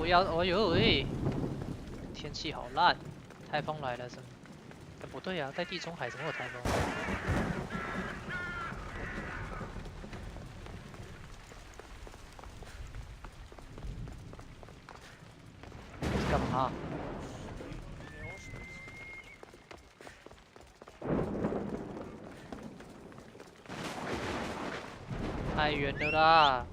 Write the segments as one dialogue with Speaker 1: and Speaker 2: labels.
Speaker 1: 要，哦呦喂！天气好烂，台风来了是吗？不对啊，在地中海怎么有台风？干嘛？太远了啦！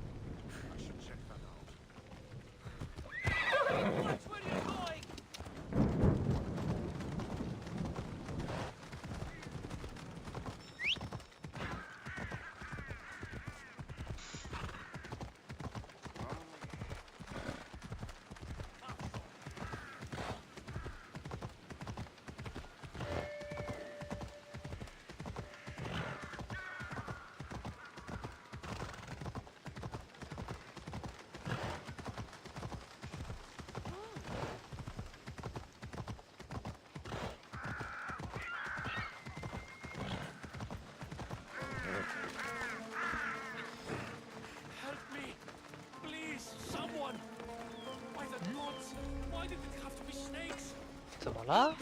Speaker 1: 怎么了？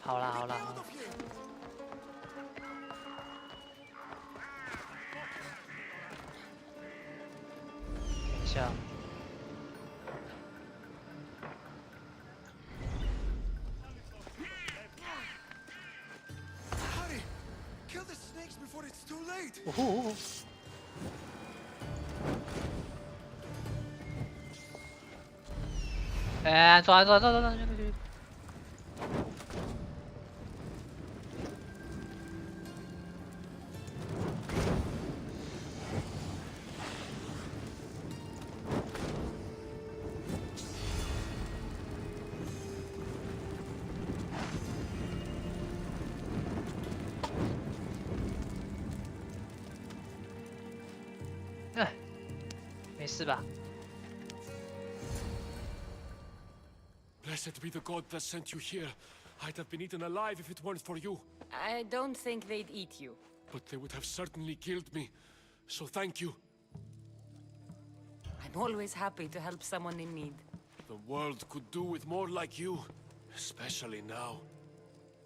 Speaker 1: 好啦好啦，等一下。哦吼！哎，走！哎，没事吧？
Speaker 2: Blessed be the god that sent you here. I'd have been eaten alive if it weren't for you.
Speaker 3: I don't think they'd eat you.
Speaker 2: But they would have certainly killed me. So thank you.
Speaker 3: I'm always happy to help someone in need.
Speaker 2: The world could do with more like you. Especially now.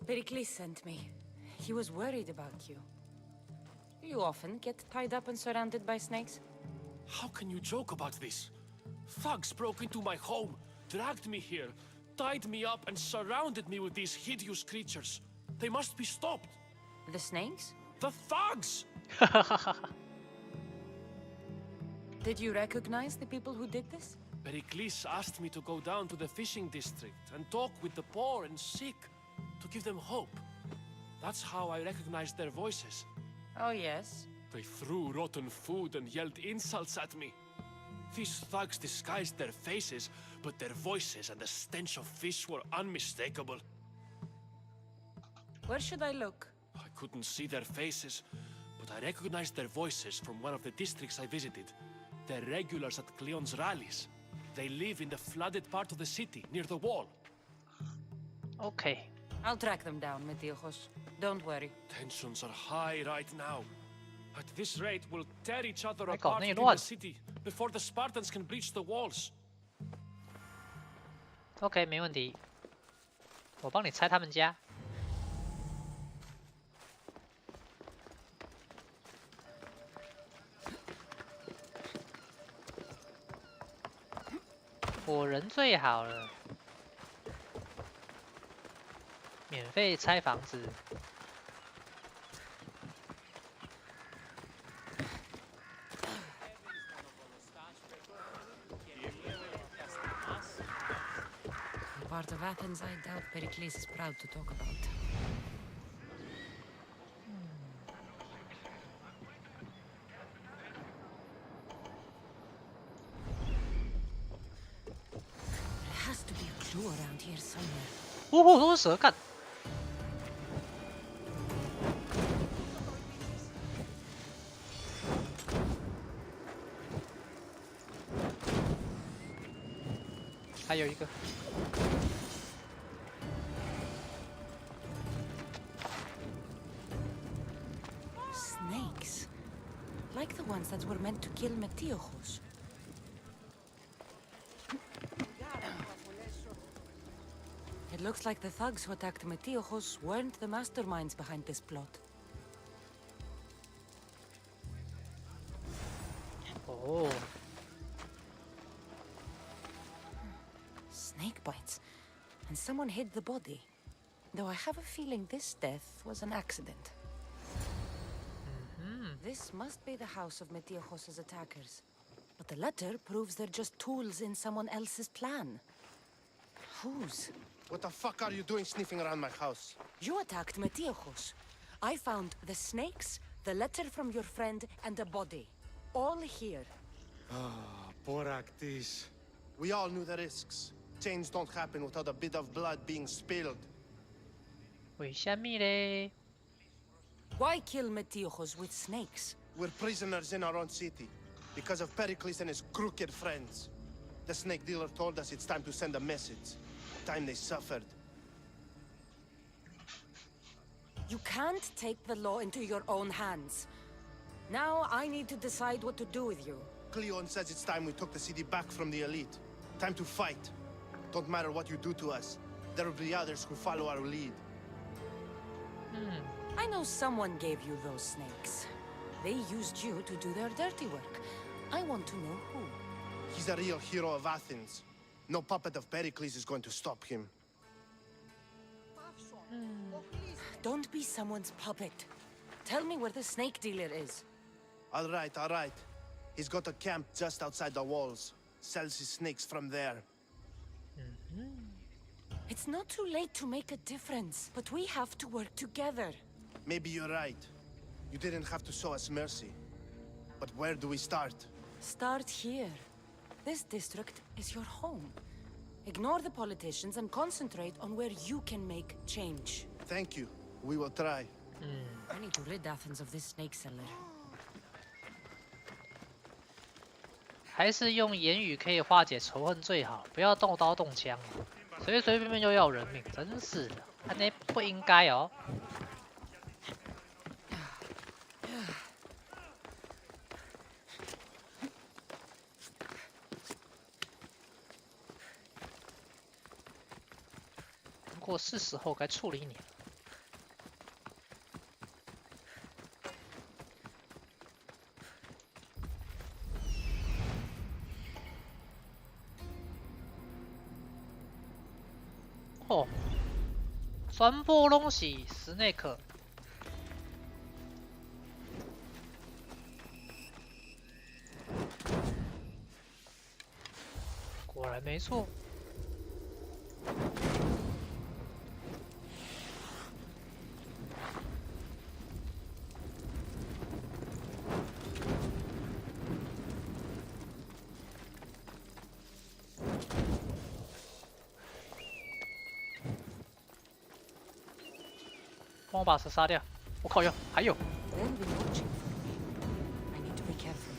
Speaker 3: Pericles sent me. He was worried about you. You often get tied up and surrounded by snakes?
Speaker 2: How can you joke about this? Thugs broke into my home, dragged me here, tied me up and surrounded me with these hideous creatures. They must be stopped.
Speaker 3: The snakes?
Speaker 2: The thugs!
Speaker 3: Did you recognize the people who did this?
Speaker 2: Pericles asked me to go down to the fishing district and talk with the poor and sick, to give them hope. That's how I recognized their voices.
Speaker 3: Oh, yes.
Speaker 2: They threw rotten food and yelled insults at me. These thugs disguised their faces, but their voices and the stench of fish were unmistakable.
Speaker 3: Where should I look?
Speaker 2: I couldn't see their faces, but I recognized their voices from one of the districts I visited. They're regulars at Cleon's rallies. They live in the flooded part of the city, near the wall.
Speaker 1: Okay.
Speaker 3: I'll track them down, Metiojos. Don't worry.
Speaker 2: Tensions are high right now. At this rate, we'll tear each other
Speaker 1: Mày
Speaker 2: apart
Speaker 1: còn
Speaker 2: in
Speaker 1: này luôn.
Speaker 2: the city before the Spartans can breach the walls.
Speaker 1: OK， 没问题。我帮你拆他们家。我人最好了，免费拆房子。
Speaker 3: Part of Athens I doubt Pericles is proud to talk about. There has to be a clue around here somewhere.
Speaker 1: 哦，都是蛇干。还有一个。
Speaker 3: Snakes. Like the ones that were meant to kill Metiojos. It looks like the thugs who attacked Metiojos weren't the masterminds behind this plot.
Speaker 1: Oh.
Speaker 3: Snake bites. And someone hid the body. Though I have a feeling this death was an accident. This must be the house of Metiojos' attackers. But the letter proves they're just tools in someone else's plan. Whose?
Speaker 4: What the fuck are you doing sniffing around my house?
Speaker 3: You attacked Metiojos. I found the snakes, the letter from your friend, and a body. All here.
Speaker 4: Ah, Boraktis. We all knew the risks. Change don't happen without a bit of blood being spilled.
Speaker 1: 为虾米嘞？
Speaker 3: Why kill Metiojos with snakes?
Speaker 4: We're prisoners in our own city because of Pericles and his crooked friends. The snake dealer told us it's time to send a message. Time they suffered.
Speaker 3: You can't take the law into your own hands. Now I need to decide what to do with you.
Speaker 4: Cleon says it's time we took the city back from the elite. Time to fight. Don't matter what you do to us. There will be others who follow our lead.
Speaker 3: I know someone gave you those snakes. They used you to do their dirty work. I want to know who.
Speaker 4: He's a real hero of Athens. No puppet of Pericles is going to stop him.
Speaker 3: Don't be someone's puppet. Tell me where the snake dealer is.
Speaker 4: All right, all right. He's got a camp just outside the walls. Sells his snakes from there.
Speaker 3: It's not too late to make a difference, but we have to work together.
Speaker 4: Maybe you're right. You didn't have to show us mercy. But where do we start?
Speaker 3: Start here. This district is your home. Ignore the politicians and concentrate on where you can make change.
Speaker 4: Thank you. We will try.
Speaker 3: I need to rid Athens of this snake seller.
Speaker 1: 还是用言语可以化解仇恨最好，不要动刀动枪，随随便便就要人命，真是的，那不应该哦。不过是时候该处理你了。哦，全部拢是Snake。果然没错。帮我把蛇杀掉！我靠哟，还有！
Speaker 3: They'll be watching for me. I need to be careful.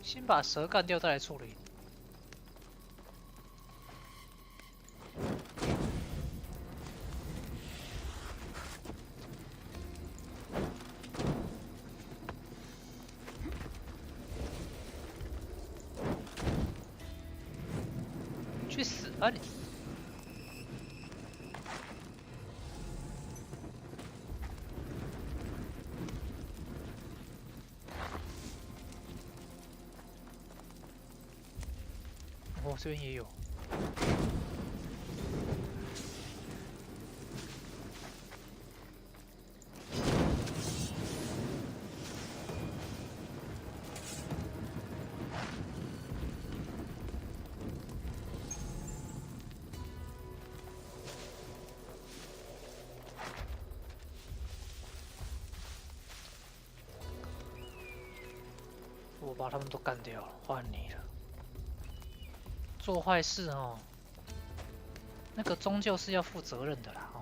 Speaker 1: 先把蛇干掉，再来处理。去死吧你！哦，这边也有。我把他们都干掉了，换你了。做坏事哦，那个终究是要负责任的啦哦。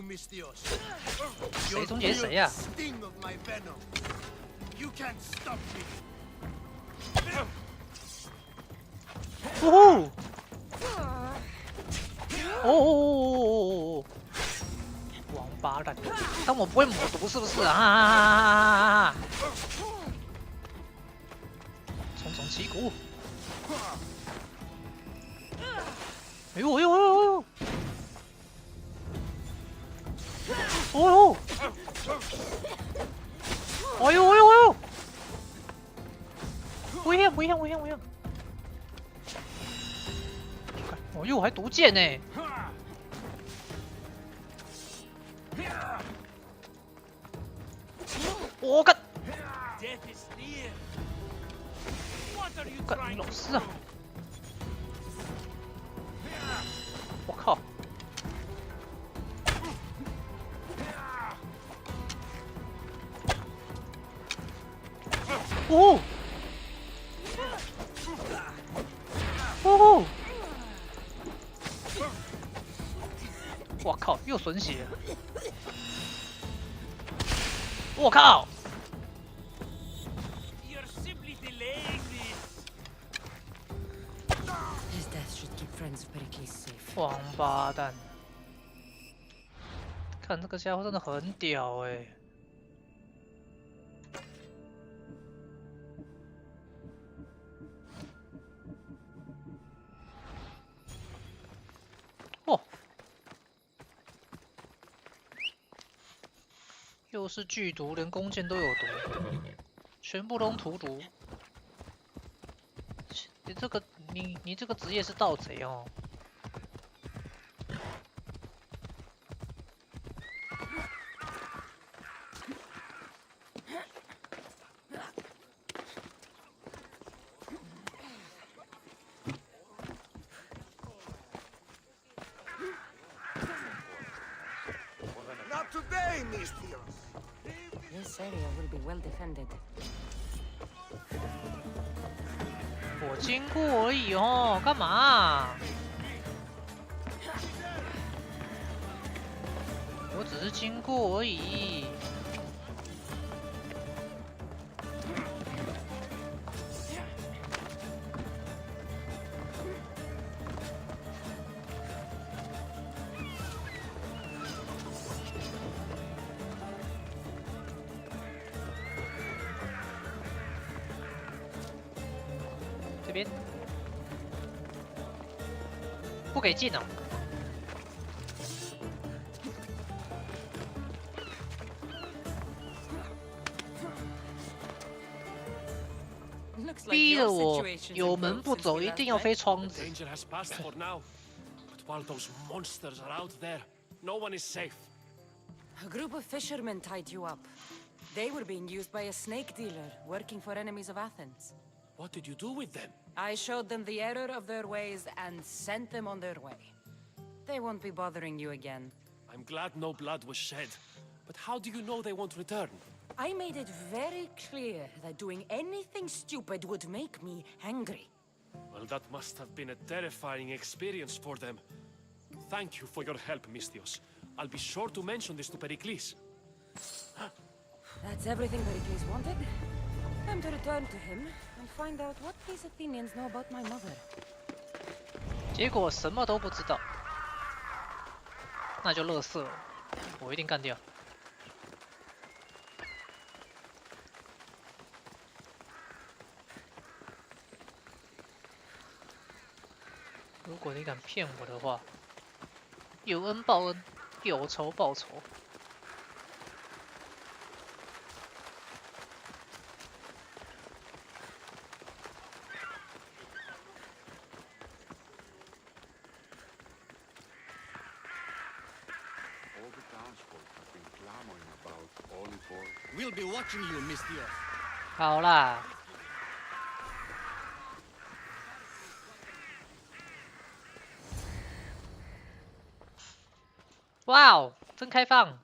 Speaker 4: Mistios.
Speaker 1: 谁终结谁呀？
Speaker 4: Sting of my venom. You can't stop me.
Speaker 1: 哦哦！王八蛋！但我不会抹毒是不是啊？重重旗鼓！哎呦哎呦哎呦哎呦！哦呦！哎呦哎呦哎呦！危险危险危险危险！哦呦，还毒箭呢！我干！干你老师啊！我靠！哦！哦！我靠，又损血！我靠！
Speaker 3: His death should keep friends of Pericles safe.
Speaker 1: 王八蛋！看这个家伙真的很屌哎、欸！哦，又是剧毒，连弓箭都有毒，全部都荼毒。你这个你这个职业是盗贼哦。
Speaker 4: Not today, Mistios.
Speaker 3: This area will be well defended.
Speaker 1: 我经过而已哦，干嘛、我只是经过而已。这边不给进哦。 逼得我有门不走，一定要飞窗子。
Speaker 2: Danger has passed for now. But while those monsters are out there, no one is safe.
Speaker 3: A group of fishermen tied you up. They were being used by a snake dealer working for enemies of Athens.
Speaker 2: What did you do with them?
Speaker 3: I showed them the error of their ways and sent them on their way. They won't be bothering you again.
Speaker 2: I'm glad no blood was shed. But how do you know they won't return?
Speaker 3: I made it very clear that doing anything stupid would make me angry.
Speaker 2: Well, that must have been a terrifying experience for them. Thank you for your help, Mistios. I'll be sure to mention this to Pericles.
Speaker 3: That's everything Pericles wanted. Time to return to him and find out what these Athenians know about my mother.
Speaker 1: 结果什么都不知道，那就垃圾了，我一定干掉。 如果你敢骗我的话，有恩报恩，有仇报仇。
Speaker 5: All the townsfolk have been clamoring about olive oil.
Speaker 4: We'll be watching you, Mistios.
Speaker 1: 好啦。 哇哦，真开放！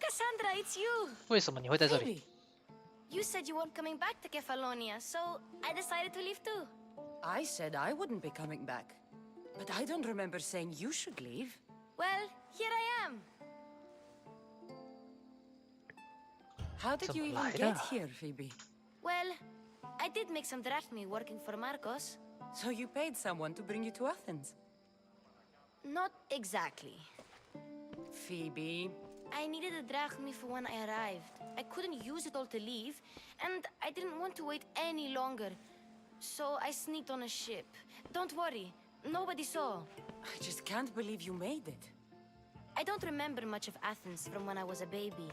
Speaker 6: Cassandra, it's you!
Speaker 1: 为什么你会在这里？
Speaker 6: You said you weren't coming back to Kefalonia, so I decided to leave too.
Speaker 3: I said I wouldn't be coming back. But I don't remember saying you should leave.
Speaker 6: Well, here I am.
Speaker 3: How did you even get here, Phoebe?
Speaker 6: Well, I did make some drachmi working for Marcos.
Speaker 3: So you paid someone to bring you to Athens?
Speaker 6: Not exactly.
Speaker 3: Phoebe.
Speaker 6: I needed a drachmi for when I arrived. I couldn't use it all to leave, and I didn't want to wait any longer. So I sneaked on a ship. Don't worry, nobody saw.
Speaker 3: I just can't believe you made it.
Speaker 6: I don't remember much of Athens from when I was a baby.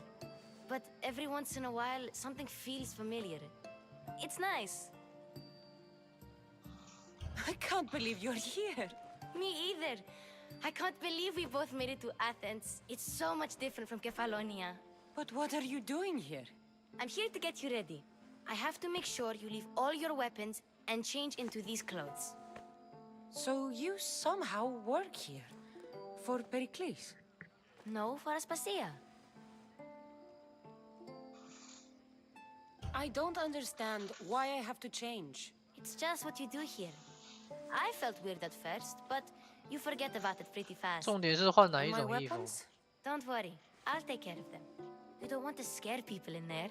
Speaker 6: But every once in a while, something feels familiar. It's nice.
Speaker 3: I can't believe you're here.
Speaker 6: Me either. I can't believe we both made it to Athens. It's so much different from Kefalonia.
Speaker 3: But what are you doing here?
Speaker 6: I'm here to get you ready. I have to make sure you leave all your weapons and change into these clothes.
Speaker 3: So you somehow work here? For Pericles?
Speaker 6: No, for Aspasia.
Speaker 3: I don't understand why I have to change.
Speaker 6: It's just what you do here. I felt weird at first, but you forget about it pretty fast.
Speaker 1: 重点是换哪一
Speaker 3: My
Speaker 1: 种衣服？
Speaker 3: weapons?
Speaker 6: Don't worry, I'll take care of them. You don't want to scare people in there.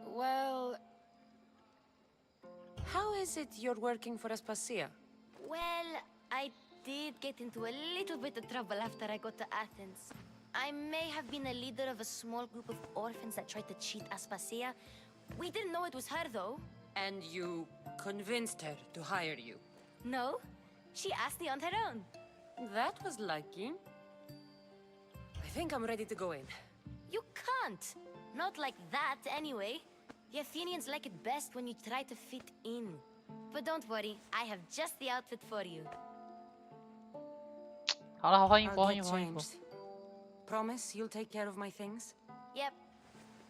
Speaker 3: Well... How is it you're working for Aspasia?
Speaker 6: Well, I did get into a little bit of trouble after I got to Athens. I may have been a leader of a small group of orphans that tried to cheat Aspasia. We didn't know it was her, though.
Speaker 3: And you convinced her to hire you?
Speaker 6: No, she asked me on her own.
Speaker 3: That was lucky. I think I'm ready to go in.
Speaker 6: You can't. Not like that, anyway. The Athenians like it best when you try to fit in. But don't worry, I have just the outfit for you.
Speaker 1: 好了，换衣服，
Speaker 3: I'll
Speaker 1: 换衣
Speaker 3: get
Speaker 1: 服，换衣服。
Speaker 3: changed. Promise you'll take care of my things?
Speaker 6: Yep.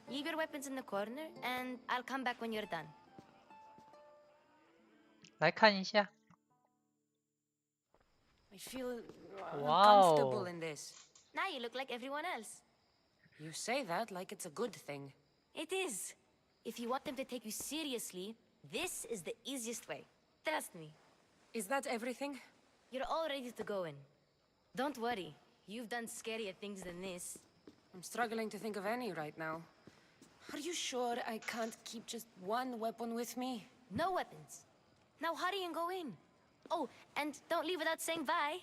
Speaker 6: Leave your weapons in the corner, and I'll come back when you're done.
Speaker 1: 来看一下，
Speaker 3: I feel
Speaker 1: Wow.
Speaker 3: uncomfortable in this.
Speaker 6: Now you look like everyone else.
Speaker 3: You say that like it's a good thing.
Speaker 6: It is. If you want them to take you seriously, this is the easiest way. Trust me.
Speaker 3: Is that everything?
Speaker 6: You're all ready to go in. Don't worry. You've done scarier things than this.
Speaker 3: I'm struggling to think of any right now. Are you sure I can't keep just one weapon with me?
Speaker 6: No weapons. Now hurry and go in. Oh, and don't leave without saying bye.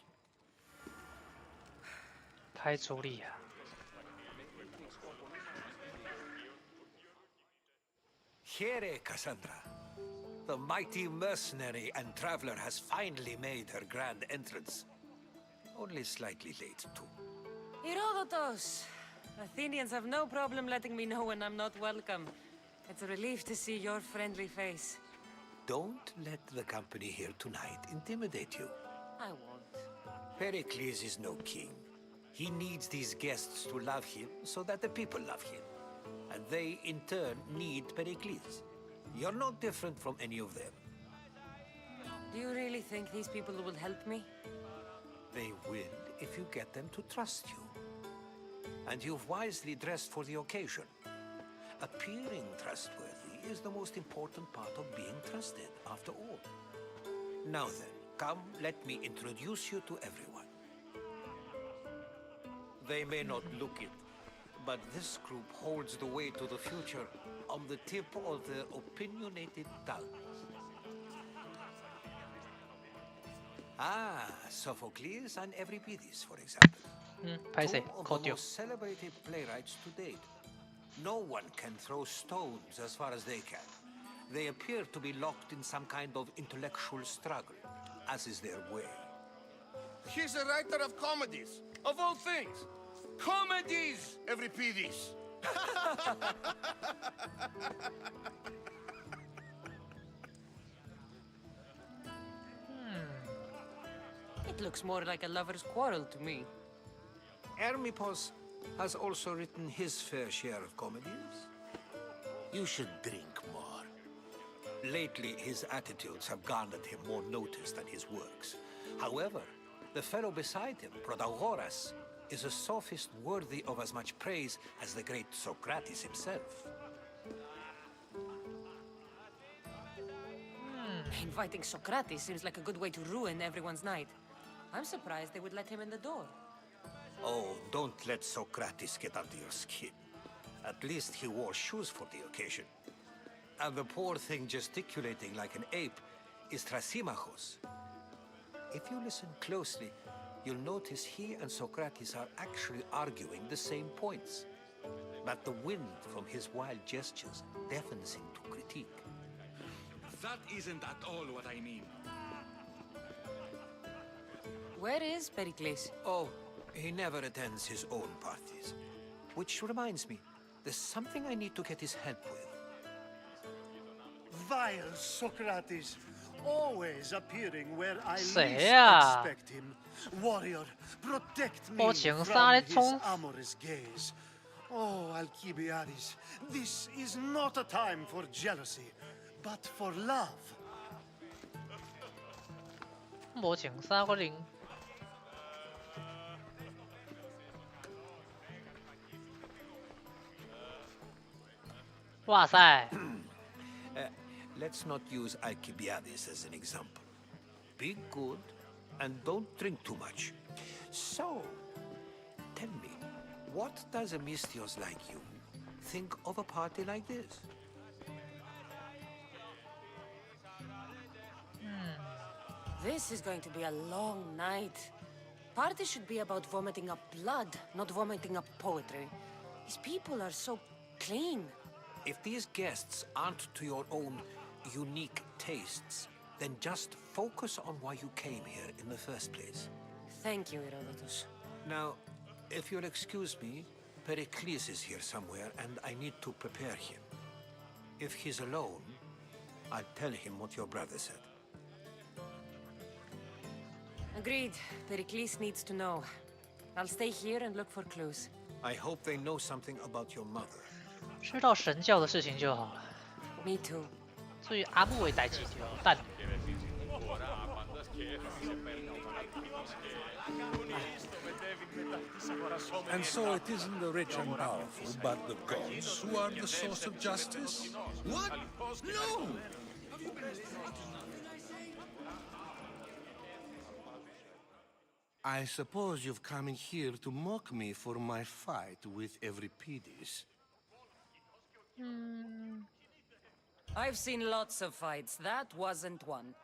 Speaker 1: 太出力啊！
Speaker 7: Here, Cassandra. The mighty mercenary and traveler has finally made her grand entrance. Only slightly late, too.
Speaker 3: Herodotus! Athenians have no problem letting me know when I'm not welcome. It's a relief to see your friendly face.
Speaker 7: Don't let the company here tonight intimidate you.
Speaker 3: I won't.
Speaker 7: Pericles is no king. He needs these guests to love him so that the people love him. And they, in turn, need Pericles. You're not different from any of them.
Speaker 3: Do you really think these people will help me?
Speaker 7: They will if you get them to trust you. And you've wisely dressed for the occasion. Appearing trustworthy is the most important part of being trusted, after all. Now then, come, let me introduce you to everyone. They may not look it, but this group holds the way to the future on the tip of their opinionated tongues. Ah, Sophocles and Euripides, for example.
Speaker 1: 拍谁？
Speaker 7: Two of
Speaker 1: 扣
Speaker 7: the
Speaker 1: 掉。
Speaker 7: most celebrated playwrights to date. No one can throw stones as far as they can. They appear to be locked in some kind of intellectual struggle, as is their way.
Speaker 4: He's a writer of comedies, of all things. Comedies, Euripides.
Speaker 3: It looks more like a lover's quarrel to me.
Speaker 7: Hermippos has also written his fair share of comedies. You should drink more. Lately, his attitudes have garnered him more notice than his works. However, the fellow beside him, Protagoras, is a sophist worthy of as much praise as the great Socrates himself.
Speaker 3: Inviting Socrates seems like a good way to ruin everyone's night. I'm surprised they would let him in the door.
Speaker 7: Oh, don't let Socrates get under your skin. At least he wore shoes for the occasion. And the poor thing gesticulating like an ape is Thrasymachos. If you listen closely, you'll notice he and Socrates are actually arguing the same points. But the wind from his wild gestures deafens him to critique.
Speaker 5: That isn't at all what I mean.
Speaker 3: Where is Pericles?
Speaker 7: Oh, he never attends his own parties. Which reminds me, there's something I need to get his help with.
Speaker 8: Vile Socrates, always appearing where I least
Speaker 1: 谁呀？
Speaker 8: expect him. Warrior, protect me
Speaker 1: 波情
Speaker 8: from
Speaker 1: 杀来
Speaker 8: his
Speaker 1: 冲！
Speaker 8: amorous gaze. Oh, Alcibiades, this is not a time for jealousy, but for love.
Speaker 1: 波情杀个零。哇塞！
Speaker 7: Let's not use Alcibiades as an example. Be good and don't drink too much. So, tell me, what does a Mystios like you think of a party like this?
Speaker 3: This is going to be a long night. Party should be about vomiting up blood, not vomiting up poetry. These people are so clean.
Speaker 7: If these guests aren't to your own unique tastes, then just focus on why you came here in the first place.
Speaker 3: Thank you, Herodotus.
Speaker 7: Now, if you'll excuse me, Pericles is here somewhere, and I need to prepare him. If he's alone, I'll tell him what your brother said.
Speaker 3: Agreed. Pericles needs to know. I'll stay here and look for clues.
Speaker 7: I hope they know something about your mother.
Speaker 1: 知道神教的事情就好了。
Speaker 3: Me too.
Speaker 1: 至于阿木为代志就蛋。
Speaker 9: And so it isn't the rich and powerful, but the gods who are the source of justice? What? No!
Speaker 4: I suppose you've come in here to mock me for my fight with Euripides.
Speaker 3: I've seen lots of fights. That wasn't one.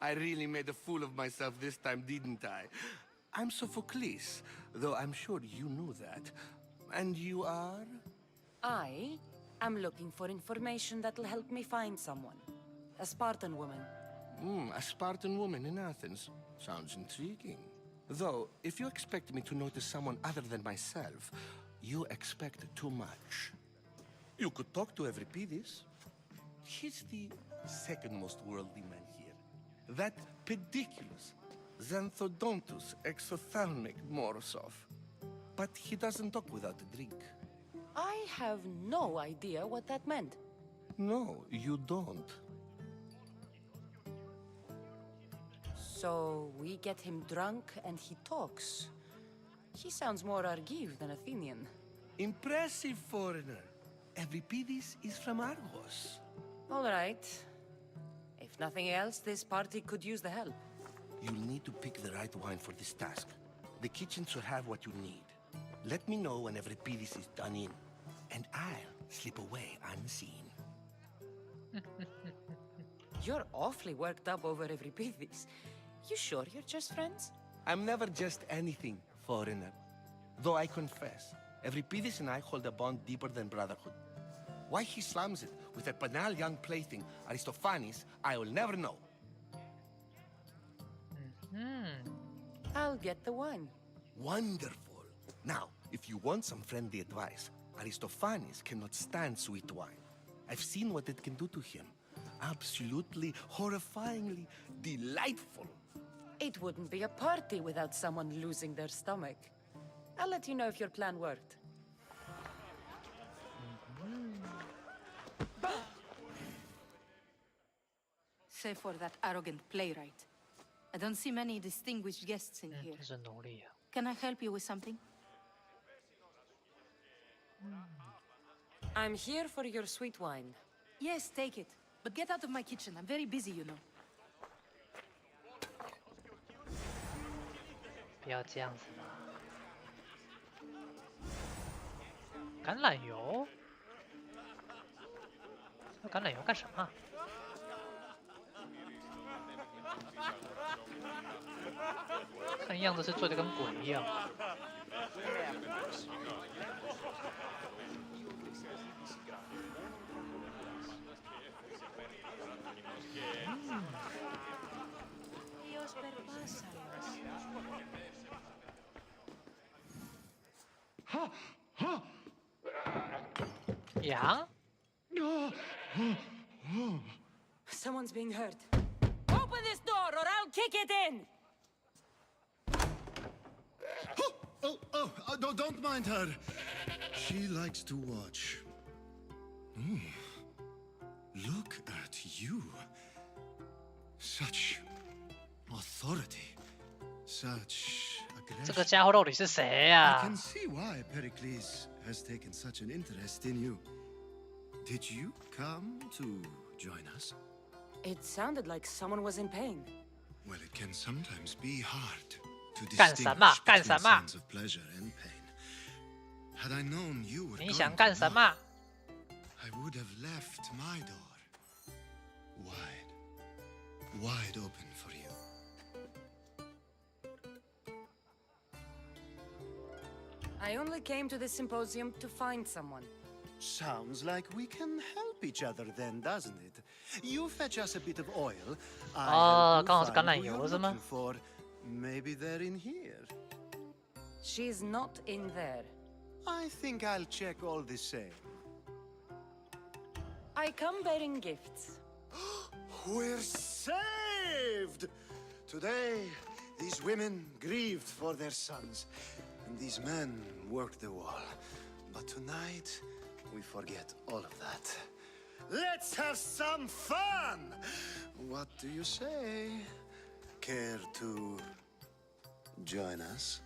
Speaker 4: I really made a fool of myself this time, didn't I? I'm Sophocles, though I'm sure you knew that. And you are?
Speaker 3: I am looking for information that'll help me find someone. A Spartan woman.
Speaker 4: A Spartan woman in Athens. Sounds intriguing. Though, if you expect me to notice someone other than myself, you expect too much. You could talk to Euripides. He's the second most worldly man here. That pediculous, xanthodontus, exophthalmic Morosov. But he doesn't talk without a drink.
Speaker 3: I have no idea what that meant.
Speaker 4: No, you don't.
Speaker 3: So we get him drunk and he talks. He sounds more Argive than Athenian.
Speaker 4: Impressive, foreigner. Euripides is from Argos.
Speaker 3: All right. If nothing else, this party could use the help.
Speaker 4: You'll need to pick the right wine for this task. The kitchen should have what you need. Let me know when Euripides is done in, and I'll slip away unseen.
Speaker 3: You're awfully worked up over Euripides. You sure you're just friends?
Speaker 4: I'm never just anything, foreigner. Though I confess, Euripides and I hold a bond deeper than brotherhood. Why he slams it with that banal young plaything, Aristophanes, I will never know.
Speaker 3: I'll get the wine.
Speaker 4: Wonderful. Now, if you want some friendly advice, Aristophanes cannot stand sweet wine. I've seen what it can do to him. Absolutely, horrifyingly delightful.
Speaker 3: It wouldn't be a party without someone losing their stomach. I'll let you know if your plan worked.
Speaker 10: Save for that arrogant playwright. I don't see many distinguished guests in here.
Speaker 1: 这是奴隶啊。
Speaker 10: Can I help you with something?
Speaker 3: I'm here for your sweet wine.
Speaker 10: Yes, take it. But get out of my kitchen. I'm very busy, you know.
Speaker 1: 不要这样子嘛。橄榄油？这橄榄油干什么？看样子是醉得跟鬼一样。羊？
Speaker 3: Someone's being hurt. Open this door or I'll kick it in!
Speaker 8: Don't mind her. She likes to watch. Look at you. Such authority. Such aggression.
Speaker 1: 这个家伙到底是谁呀？
Speaker 8: I can see why Pericles has taken such an interest in you. Did you come to join us?
Speaker 3: It sounded like someone was in pain.
Speaker 8: Well, it can sometimes be hard to
Speaker 1: 干什么？
Speaker 8: distinguish
Speaker 1: 干
Speaker 8: between
Speaker 1: 什么？
Speaker 8: signs of pleasure and pain. Had I known you were
Speaker 1: 你
Speaker 8: going
Speaker 1: 想
Speaker 8: to
Speaker 1: 干什
Speaker 8: knock,
Speaker 1: 么？
Speaker 8: I would have left my door wide open for you.
Speaker 3: I only came to the symposium to find someone.
Speaker 8: Sounds like we can help each other then, doesn't it? You fetch us a bit of oil. I
Speaker 1: 哦，
Speaker 8: help
Speaker 1: 刚
Speaker 8: you
Speaker 1: 好是橄
Speaker 8: find
Speaker 1: 榄
Speaker 8: who
Speaker 1: 油
Speaker 8: you're
Speaker 1: 是吗？
Speaker 8: looking for. Maybe they're in here.
Speaker 3: She's not in there.
Speaker 8: I think I'll check all the same.
Speaker 3: I come bearing gifts.
Speaker 8: We're saved! Today, these women grieved for their sons, and these men worked the wall. But tonight, we forget all of that. Let's have some fun! What do you say? Care to join us?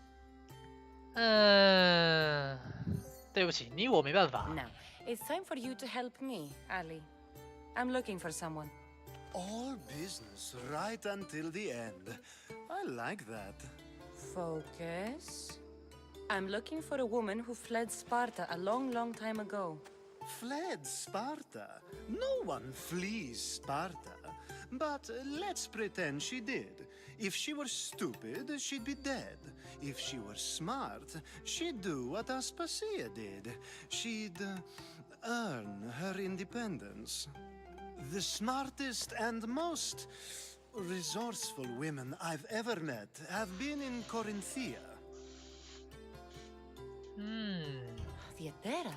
Speaker 1: 对不起，你我没办法。
Speaker 3: Now, it's time for you to help me, Ali. I'm looking for someone.
Speaker 8: All business right until the end. I like that.
Speaker 3: Focus. I'm looking for a woman who fled Sparta a long, long time ago.
Speaker 8: Fled Sparta? No one flees Sparta. But let's pretend she did. If she were stupid, she'd be dead. If she were smart, she'd do what Aspasia did. She'd earn her independence. The smartest and most resourceful women I've ever met have been in Corinthia.
Speaker 3: Theatera.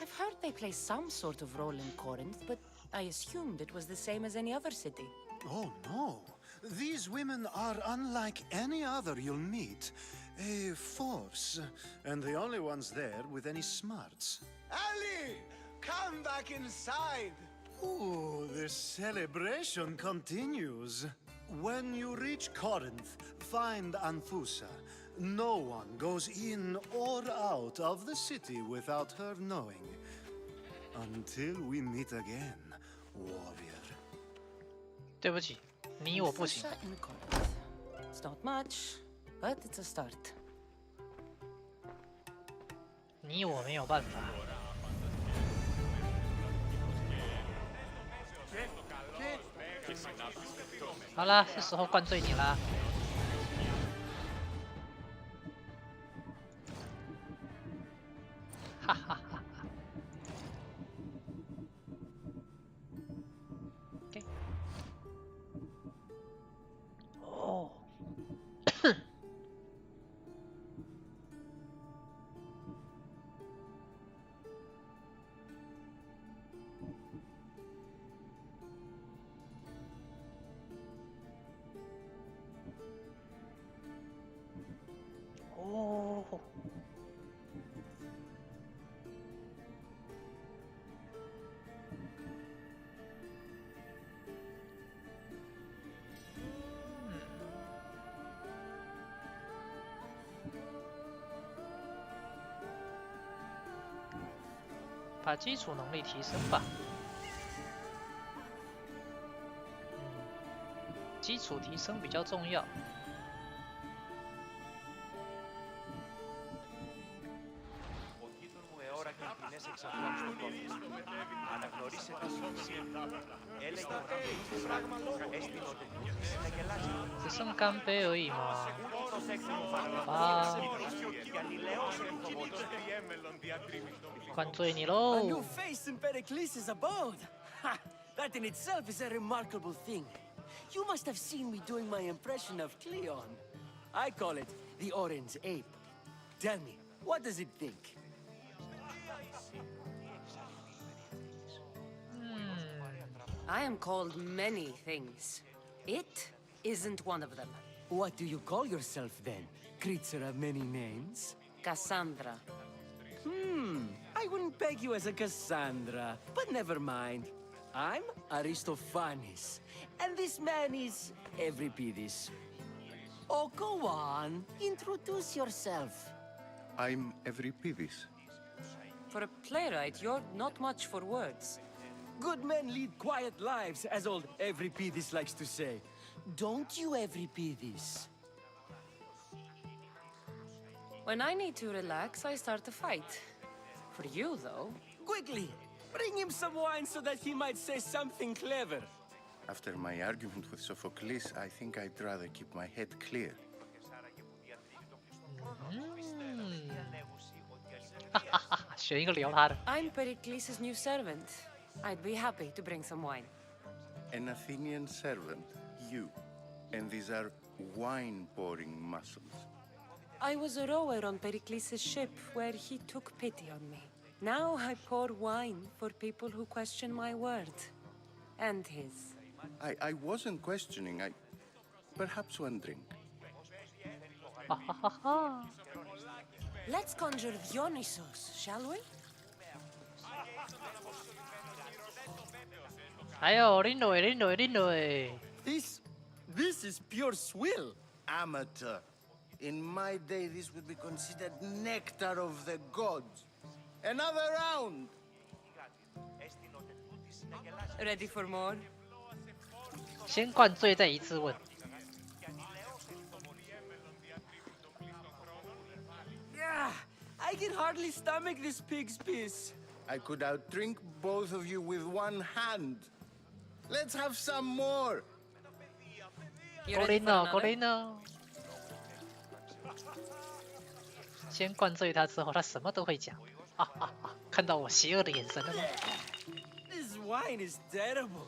Speaker 3: I've heard they play some sort of role in Corinth, but I assumed it was the same as any other city.
Speaker 8: Oh, no. These women are unlike any other you'll meet. A force, and the only ones there with any smarts. Ali! Come back inside! Ooh, the celebration continues. When you reach Corinth, find Anthusa. No one goes in or out of the city without her knowing. Until we meet again, warrior.
Speaker 1: 对不起，你我不行。
Speaker 3: Anthusa in Corinth. It's not much, but it's a start.
Speaker 1: 你我没有办法。好了，是时候灌醉你啦。哈哈哈哈。OK。哦。哦。把基础能力提升吧。基础提升比较重要。只剩干杯而已嘛。啊！灌醉你喽
Speaker 11: A new face in Pericles' abode. Ha! That in itself is a remarkable thing. You must have seen me doing my impression of Cleon. I call it the Orange Ape. Tell me, what does it think?
Speaker 3: I am called many things. It isn't one of them.
Speaker 11: What do you call yourself then? Creature of many names?
Speaker 3: Cassandra.
Speaker 11: I wouldn't peg you as a Cassandra, but never mind. I'm Aristophanes, and this man is Euripides. Oh, go on. Introduce yourself.
Speaker 8: I'm Euripides.
Speaker 3: For a playwright, you're not much for words.
Speaker 11: Good men lead quiet lives, as old Euripides likes to say. Don't you, Euripides?
Speaker 3: When I need to relax, I start a fight. For you, though...
Speaker 11: Quickly! Bring him some wine so that he might say something clever.
Speaker 8: After my argument with Sophocles, I think I'd rather keep my head clear.
Speaker 3: I'm Pericles' new servant. I'd be happy to bring some wine.
Speaker 8: An Athenian servant, you. And these are wine-pouring muscles.
Speaker 3: I was a rower on Pericles' ship where he took pity on me. Now I pour wine for people who question my word. And his.
Speaker 8: I wasn't questioning. Perhaps one drink.
Speaker 3: Let's conjure Dionysos, shall we?
Speaker 1: 哎呦，拎落拎落拎落
Speaker 11: This is pure swill.
Speaker 12: Amateur. In my day, this would be considered nectar of the gods. Another round!
Speaker 3: Ready for more?
Speaker 1: 先灌醉再一次问。
Speaker 11: Yeah, I can hardly stomach this pig's piss.
Speaker 12: I could outdrink both of you with one hand. Let's have some more.
Speaker 1: Colino。先灌醉他之后，他什么都会讲。看到我邪恶的眼神了吗
Speaker 11: This wine is terrible.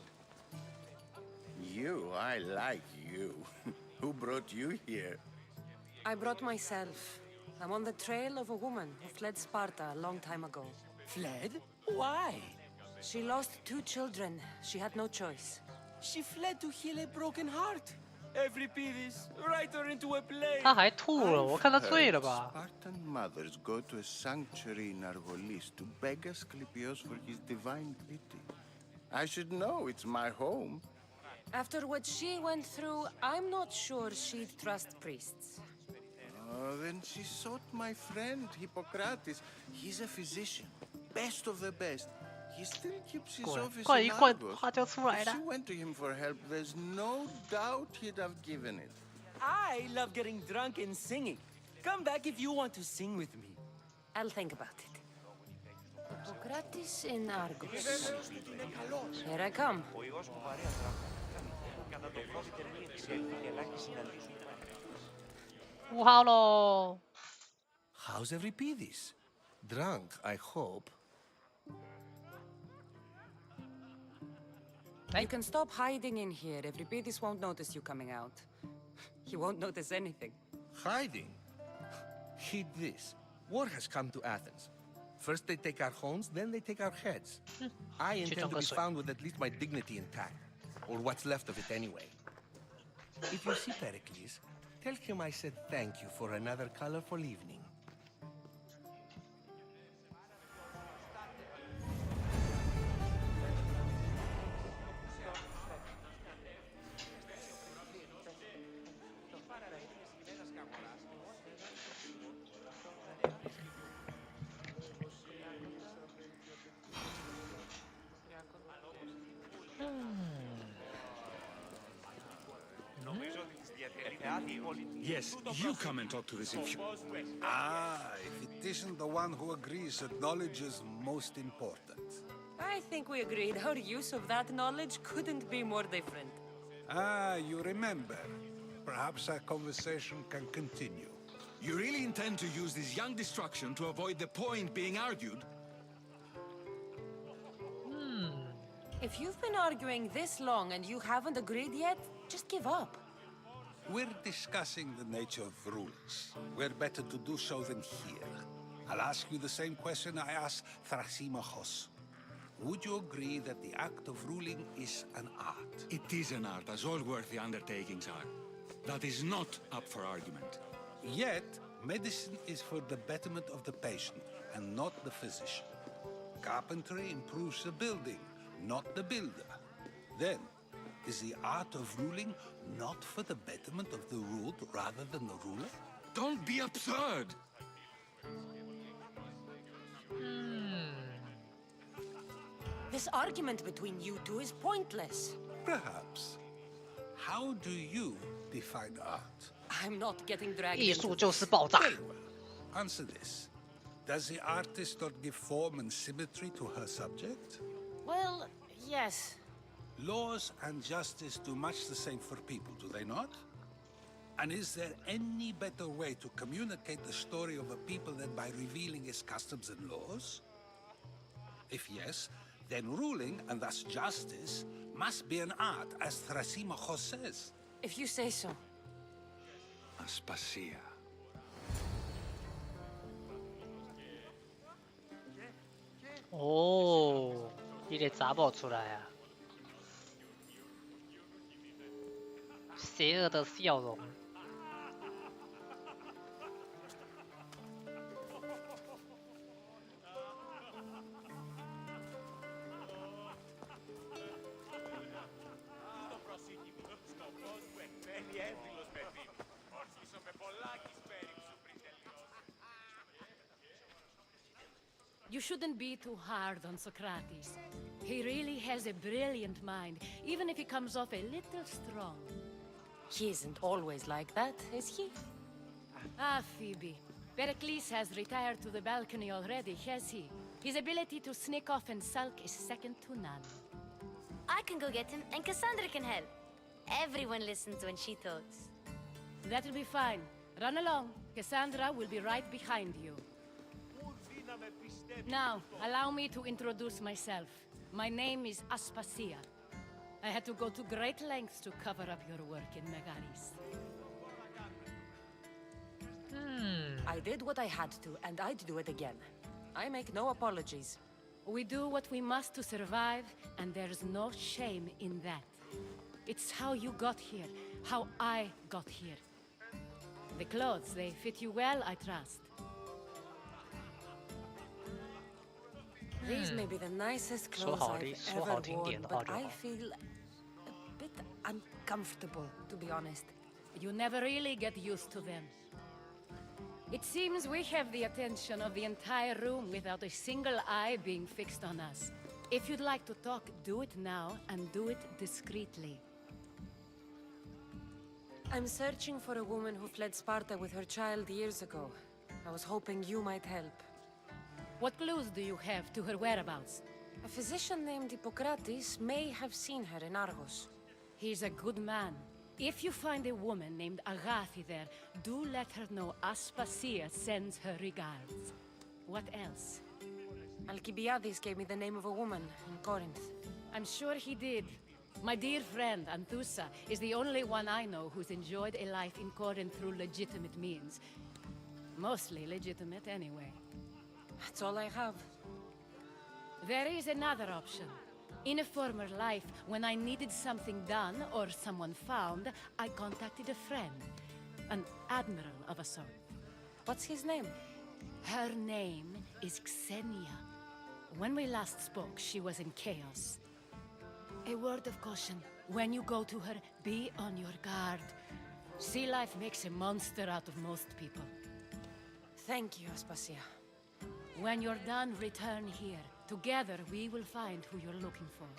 Speaker 12: You, I like you. Who brought you here?
Speaker 3: I brought myself. I'm on the trail of a woman who fled Sparta a long time ago.
Speaker 11: Fled? Why?
Speaker 3: She lost 2 children. She had no choice.
Speaker 11: She fled to heal a broken heart. Euripides, write her into a play.
Speaker 1: 他还吐了，我看他醉了吧。
Speaker 8: Spartan mothers go to a sanctuary in Argolis to beg Asclepios for his divine pity.
Speaker 12: I should know, it's my home.
Speaker 3: After what she went through, I'm not sure she'd trust priests.
Speaker 8: Then she sought my friend, Hippocrates. He's a physician, best of the best. He still keeps his office in Argos. If she went to him for help, there's no doubt he'd have given it.
Speaker 11: I love getting drunk and singing. Come back if you want to sing with me.
Speaker 3: I'll think about it. Hippocrates in Argos. Here I come.
Speaker 4: How's Euripides? Drunk, I hope.
Speaker 3: You can stop hiding in here. Euripides won't notice you coming out. He won't notice anything.
Speaker 4: Hiding? Heed this. War has come to Athens. First they take our homes, then they take our heads. I intend to be found with at least my dignity intact. Or what's left of it anyway. If you see Pericles, tell him I said thank you for another colorful evening.
Speaker 13: Yes, you come and talk to this if you...
Speaker 4: Ah, if it
Speaker 9: mathematician the one who agrees that knowledge is most important?
Speaker 3: I think we agreed our use of that knowledge couldn't be more different.
Speaker 9: Ah, you remember. Perhaps our conversation can continue.
Speaker 13: You really intend to use this young destruction to avoid the point being argued?
Speaker 3: If you've been arguing this long and you haven't agreed yet, just give up.
Speaker 9: We're discussing the nature of rulings. We're better to do so than here. I'll ask you the same question I asked Thrasimachos. Would you agree that the act of ruling is an art?
Speaker 13: It is an art, as all worthy undertakings are. That is not up for argument.
Speaker 9: Yet, medicine is for the betterment of the patient and not the physician. Carpentry improves the building, not the builder. Then, is the art of ruling not for the betterment of the ruled rather than the ruler?
Speaker 13: Don't be absurd!
Speaker 3: This argument between you two is pointless.
Speaker 9: Perhaps. How do you define art?
Speaker 3: I'm not getting dragged
Speaker 1: 艺
Speaker 3: into
Speaker 1: 术
Speaker 3: this.
Speaker 1: 就是爆炸。
Speaker 9: Very well. Answer this. Does the artist not give form and symmetry to her subject?
Speaker 3: Well, yes.
Speaker 9: Laws and justice do much the same for people, do they not? And is there any better way to communicate the story of a people than by revealing its customs and laws? If yes, then ruling, and thus justice, must be an art, as Thrasimachos says.
Speaker 3: If you say so.
Speaker 13: Aspasia.
Speaker 1: 哦，一个查某出来啊，邪恶的笑容。
Speaker 14: You shouldn't be too hard on Socrates. He really has a brilliant mind, even if he comes off a little strong.
Speaker 3: He isn't always like that, is he?
Speaker 14: Ah, Phoebe. Pericles has retired to the balcony already, has he? His ability to sneak off and sulk is second to none.
Speaker 6: I can go get him, and Cassandra can help. Everyone listens when she talks.
Speaker 14: That'll be fine. Run along. Cassandra will be right behind you. Now, allow me to introduce myself. My name is Aspasia. I had to go to great lengths to cover up your work in Megaris.
Speaker 3: I did what I had to, and I'd do it again. I make no apologies.
Speaker 14: We do what we must to survive, and there's no shame in that. It's how you got here, how I got here. The clothes, they fit you well, I trust.
Speaker 3: These may be the nicest
Speaker 1: 说
Speaker 3: clothes
Speaker 1: 好
Speaker 3: I've
Speaker 1: 的，说
Speaker 3: ever
Speaker 1: 好听点
Speaker 3: worn,
Speaker 1: 的话
Speaker 3: but
Speaker 1: 就
Speaker 3: I
Speaker 1: 好。
Speaker 3: feel a bit uncomfortable, to be honest.
Speaker 14: You never really get used to them. It seems we have the attention of the entire room without a single eye being fixed on us. If you'd like to talk, do it now, and do it discreetly.
Speaker 3: I'm searching for a woman who fled Sparta with her child years ago. I was hoping you might help.
Speaker 14: What clues do you have to her whereabouts?
Speaker 3: A physician named Hippocrates may have seen her in Argos.
Speaker 14: He's a good man. If you find a woman named Agathi there, do let her know Aspasia sends her regards. What else?
Speaker 3: Alcibiades gave me the name of a woman in Corinth.
Speaker 14: I'm sure he did. My dear friend, Anthusa, is the only one I know who's enjoyed a life in Corinth through legitimate means. Mostly legitimate, anyway.
Speaker 3: That's all I have.
Speaker 14: There is another option. In a former life, when I needed something done or someone found, I contacted a friend. An admiral of a sort.
Speaker 3: What's his name?
Speaker 14: Her name is Xenia. When we last spoke, she was in chaos. A word of caution. When you go to her, be on your guard. Sea life makes a monster out of most people.
Speaker 3: Thank you, Aspasia.
Speaker 14: When you're done, return here. Together, we will find who you're looking for.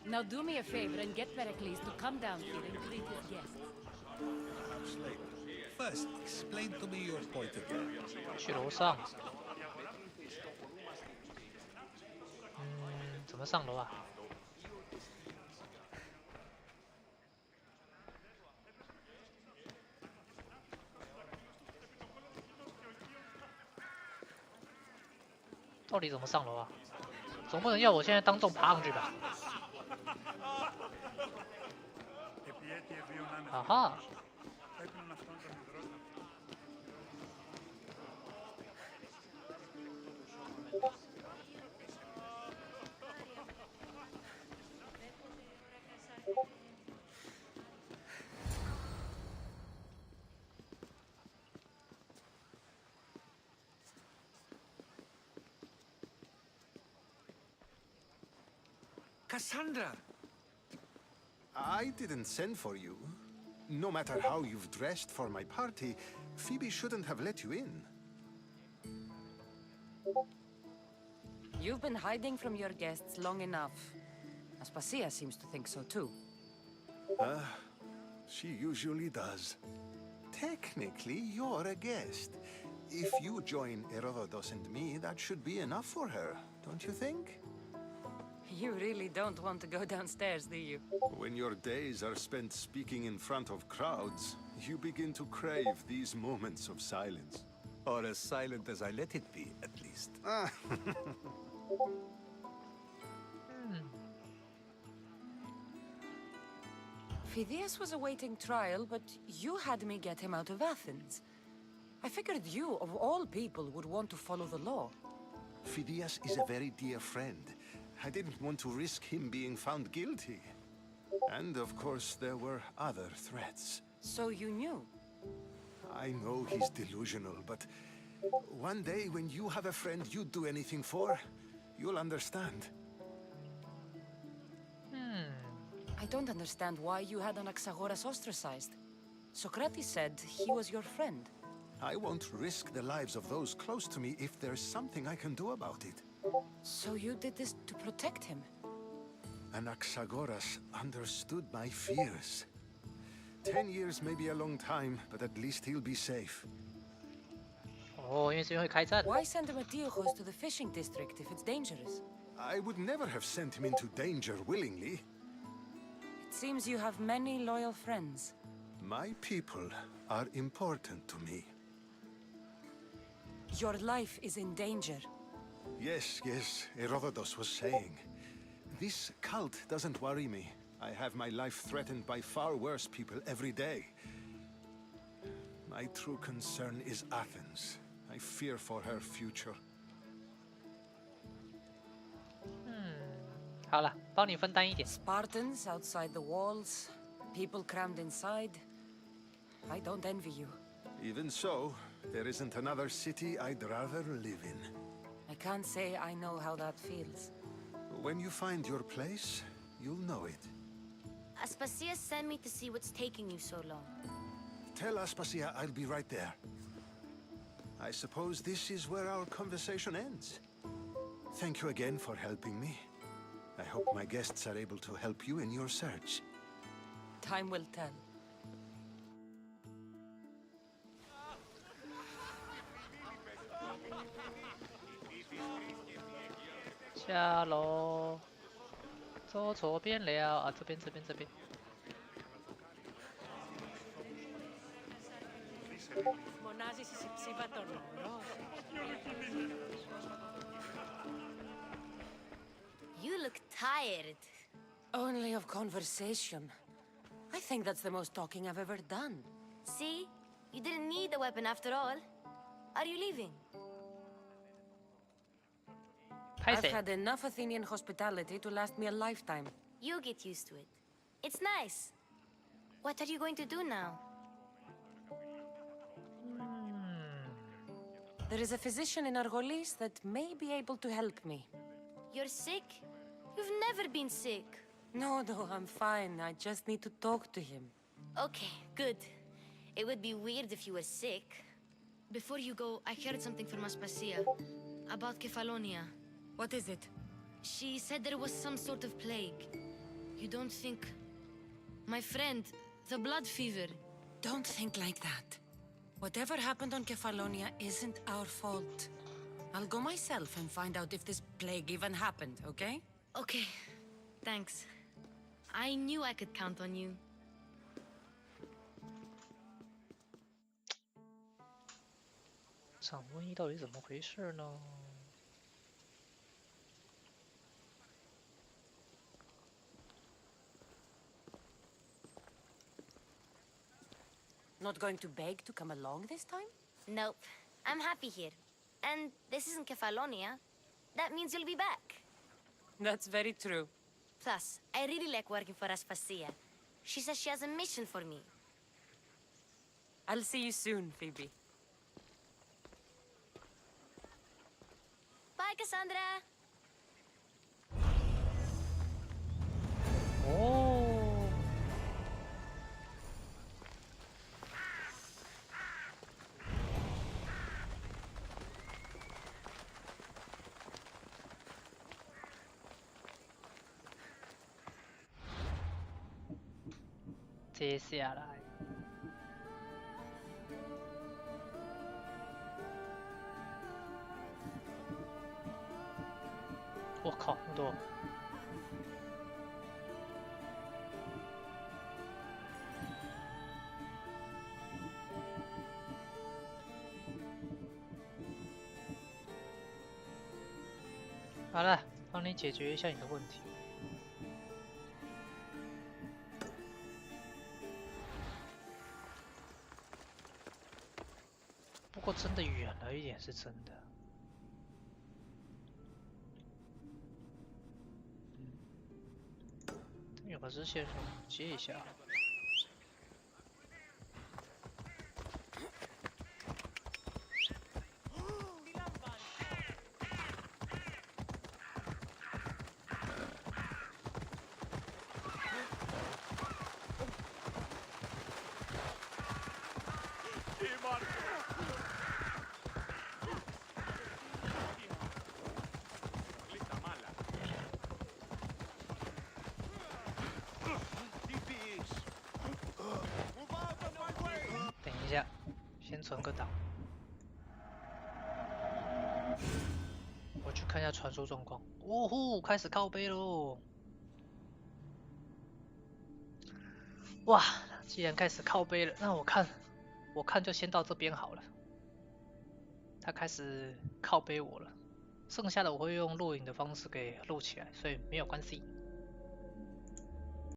Speaker 14: Now do me a favor and get Pericles to come down here and greet his guests.
Speaker 9: Perhaps later. First, explain to me your point of view.
Speaker 1: 去楼上。怎么上楼啊？到底怎么上楼啊？总不能要我现在当众爬上去吧？啊哈！Cassandra!
Speaker 8: I didn't send for you. No matter how you've dressed for my party, Phoebe shouldn't have let you in.
Speaker 3: You've been hiding from your guests long enough. Aspasia seems to think so too.
Speaker 8: She usually does. Technically, you're a guest. If you join Herodotus and me, that should be enough for her, don't you think?
Speaker 3: You really don't want to go downstairs, do you?
Speaker 8: When your days are spent speaking in front of crowds, you begin to crave these moments of silence.
Speaker 7: Or as silent as I let it be, at least.
Speaker 3: Phidias was awaiting trial, but you had me get him out of Athens. I figured you, of all people, would want to follow the law.
Speaker 8: Phidias is a very dear friend. I didn't want to risk him being found guilty. And of course, there were other threats.
Speaker 3: So you knew?
Speaker 8: I know he's delusional, but one day when you have a friend you'd do anything for, you'll understand.
Speaker 3: I don't understand why you had Anaxagoras ostracized. Socrates said he was your friend.
Speaker 8: I won't risk the lives of those close to me if there's something I can do about it.
Speaker 3: So you did this to protect him?
Speaker 8: Anaxagoras understood my fears. 10 years may be a long time, but at least he'll be safe.
Speaker 1: 哦，因为是因为开战。
Speaker 3: Why send Metiochos to the fishing district if it's dangerous?
Speaker 8: I would never have sent him into danger willingly.
Speaker 3: It seems you have many loyal friends.
Speaker 8: My people are important to me.
Speaker 3: Your life is in danger.
Speaker 8: Yes, Herodotus was saying. This cult doesn't worry me. I have my life threatened by far worse people every day. My true concern is Athens. I fear for her future.
Speaker 1: 好了，帮你分担一点。
Speaker 3: Spartans outside the walls, people crammed inside. I don't envy you.
Speaker 8: Even so, there isn't another city I'd rather live in.
Speaker 3: I can't say I know how that feels.
Speaker 8: When you find your place, you'll know it.
Speaker 6: Aspasia sent me to see what's taking you so long.
Speaker 8: Tell Aspasia I'll be right there. I suppose this is where our conversation ends. Thank you again for helping me. I hope my guests are able to help you in your search.
Speaker 3: Time will tell.
Speaker 1: "下楼，走错边了啊！这边。
Speaker 6: You look tired.
Speaker 3: Only of conversation. I think that's the most talking I've ever done.
Speaker 6: See? You didn't need a weapon after all. Are you leaving?
Speaker 3: I've had enough Athenian hospitality to last me a lifetime.
Speaker 6: You get used to it. It's nice. What are you going to do now?
Speaker 3: There is a physician in Argolis that may be able to help me.
Speaker 6: You're sick? You've never been sick.
Speaker 3: No, I'm fine. I just need to talk to him.
Speaker 6: Okay, good. It would be weird if you were sick. Before you go, I heard something from Aspasia about Kefalonia.
Speaker 3: What is it?
Speaker 6: She said there was some sort of plague. You don't think... My friend, the blood fever.
Speaker 3: Don't think like that. Whatever happened on Kefalonia isn't our fault. I'll go myself and find out if this plague even happened, okay?
Speaker 6: Okay, thanks. I knew I could count on you.
Speaker 1: 场瘟疫到底怎么回事呢？
Speaker 3: Not going to beg to come along this time?
Speaker 6: Nope. I'm happy here. And this isn't Kefalonia. That means you'll be back.
Speaker 3: That's very true.
Speaker 6: Plus, I really like working for Aspasia. She says she has a mission for me.
Speaker 3: I'll see you soon, Phoebe.
Speaker 6: Bye, Cassandra!
Speaker 1: Oh. 接下来，我靠，那么多！好了，帮你解决一下你的问题。 不过真的远了一点，是真的。有个支线接一下。等一下，先存个档。我去看一下传输状况。呜呼，开始靠背喽！哇，既然开始靠背了，那我看就先到这边好了。他开始靠背我了，剩下的我会用录影的方式给录起来，所以没有关系。